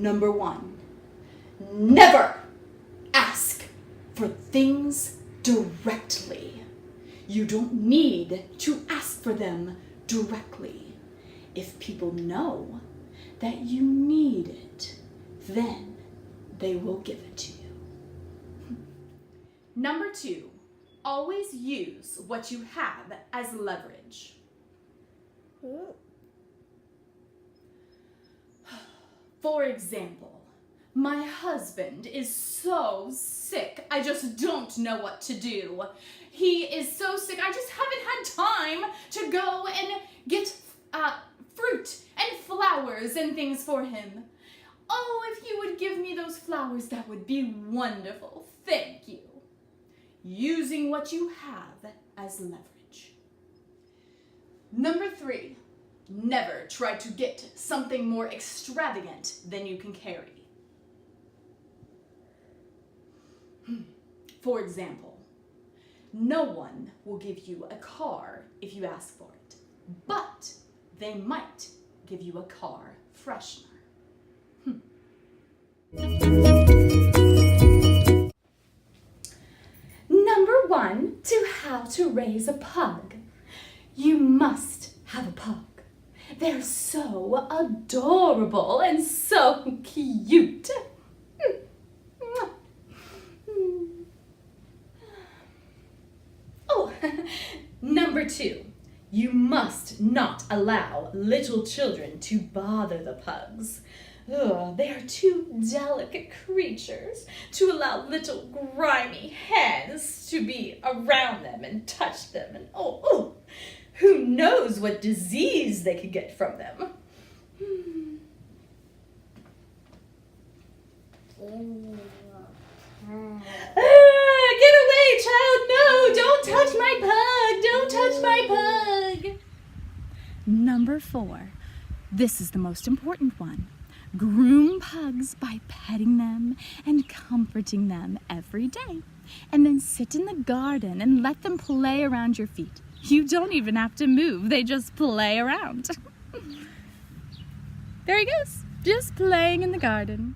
Number 1, never ask for things directly. You don't need to ask for them directly. If people know that you need it, then they will give it to you. Number 2, always use what you have as leverage. For example, my husband is so sick, I just don't know what to do. He is so sick, I just haven't had time to go and get fruit and flowers and things for him. Oh, if you would give me those flowers, that would be wonderful. Thank you. Using what you have as leverage. Number 3, never try to get something more extravagant than you can carry. For example, no one will give you a car if you ask for it, but they might give you a car freshener. Number 1, to how to raise a pug. You must have a pug. They're so adorable and so cute. Oh, number 2, you must not allow little children to bother the pugs. They are too delicate creatures to allow little grimy hands to be around them and touch them. And who knows what disease they could get from them. Get away, child! No, don't touch my pug! Don't touch my pug! Number 4, this is the most important one. Groom pugs by petting them and comforting them every day. And then sit in the garden and let them play around your feet. You don't even have to move, they just play around. There he goes, just playing in the garden.